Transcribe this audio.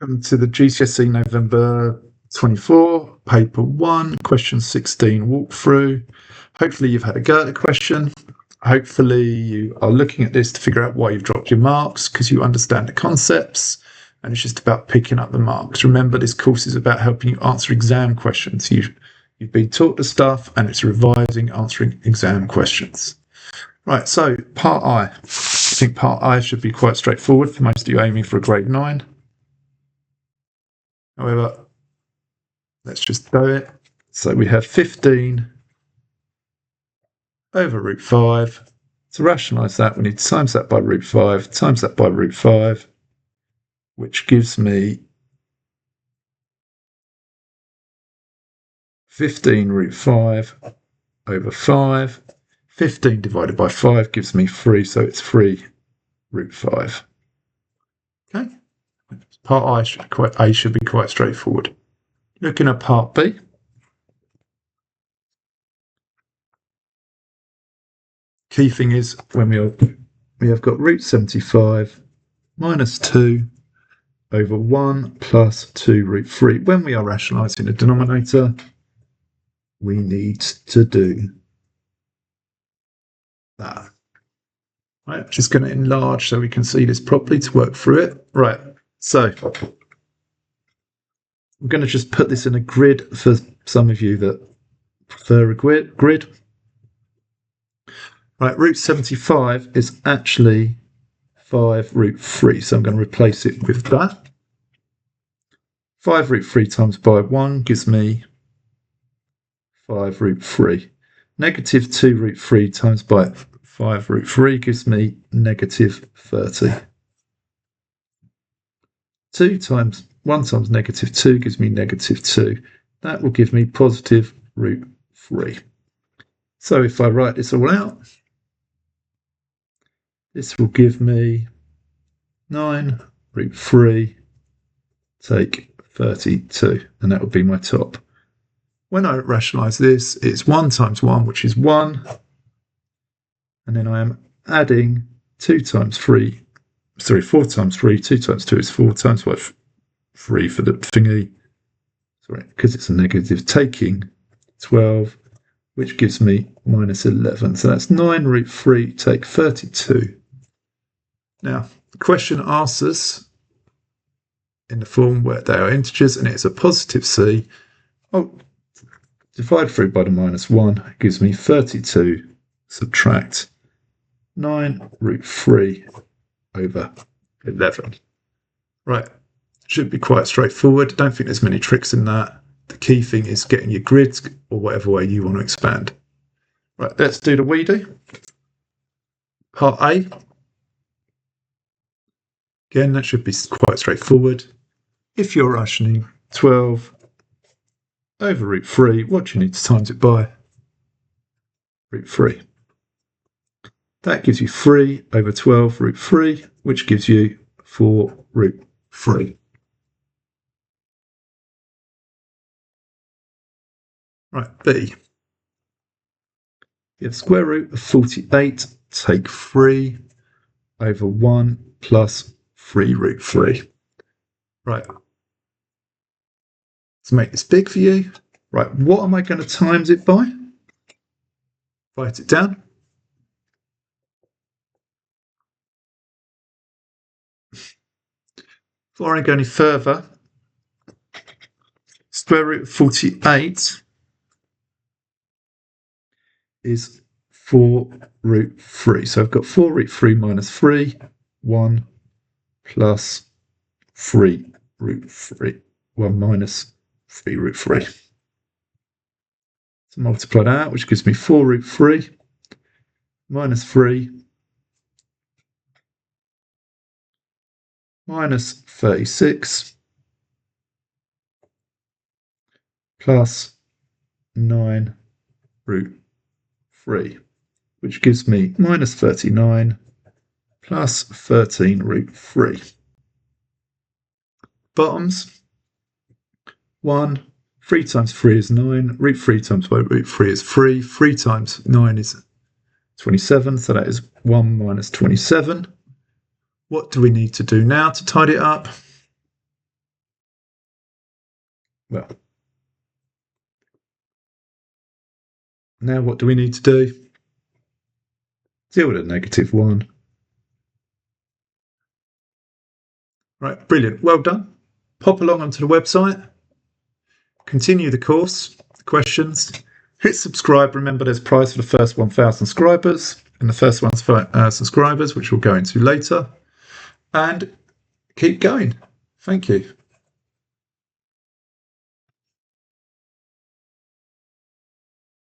Welcome to the GCSE November 24, paper 1, question 16 walkthrough. Hopefully you've had a go at the question. Hopefully you are looking at this to figure out why you've dropped your marks because you understand the concepts and it's just about picking up the marks. Remember, this course is about helping you answer exam questions. You've been taught the stuff and it's revising, answering exam questions. Right, so part I. I think part I should be quite straightforward for most of you aiming for a grade 9. However, let's just do it. So we have 15 over root 5. To rationalise that, we need to times that by root 5, times that by root 5, which gives me 15 root 5 over 5. 15 divided by 5 gives me 3, so it's 3 root 5. Okay? Part A should be quite straightforward. Looking at part B. Key thing is when we have got root 75 minus 2 over 1 plus 2 root 3. When we are rationalising the denominator, we need to do that. Right, I'm just going to enlarge so we can see this properly to work through it. Right, so I'm going to just put this in a grid for some of you that prefer a grid. Right, root 75 is actually 5 root 3, so I'm going to replace it with that. 5 root 3 times by 1 gives me 5 root 3. Negative 2 root 3 times by 5 root 3 gives me negative 30. 1 times negative 2 gives me negative 2. That will give me positive root 3. So if I write this all out, this will give me 9 root 3 take 32, and that will be my top. When I rationalise this, it's 1 times 1, which is 1, and then I am adding 4 times 3, 2 times 2 is 4 times 5, 3 for the thingy, because it's a negative, taking 12, which gives me minus 11. So that's 9 root 3 take 32. Now, the question asks us in the form where they are integers and it's a positive c. Divide through by the minus 1 gives me 32, subtract 9 root 3 over 11. Right, should be quite straightforward. Don't think there's many tricks in that. The key thing is getting your grids or whatever way you want to expand. Right, let's do the we do. Part A. Again, that should be quite straightforward. If you're rationing 12 over root 3, what do you need to times it by? Root 3. That gives you 3 over 12 root 3, which gives you 4 root 3. Right, B. You have square root of 48, take 3 over 1 plus 3 root 3. Right. Let's make this big for you. Right, what am I going to times it by? Write it down. Before I go any further, square root of 48 is 4 root 3. So I've got 4 root 3 minus 3, 1 plus 3 root 3, 1 minus 3 root 3. So multiply that out, which gives me 4 root 3 minus 3 minus 36 plus 9 root 3, which gives me minus 39 plus 13 root 3. Bottoms, 1, 3 times 3 is 9, root 3 times by root 3 is 3, 3 times 9 is 27, so that is 1 minus 27. What do we need to do now to tidy it up? Well, now what do we need to do? Deal with a -1. Right, brilliant. Well done. Pop along onto the website, continue the course, the questions, hit subscribe. Remember, there's a prize for the first 1,000 subscribers and the first 1,000 subscribers, which we'll go into later. And keep going. Thank you.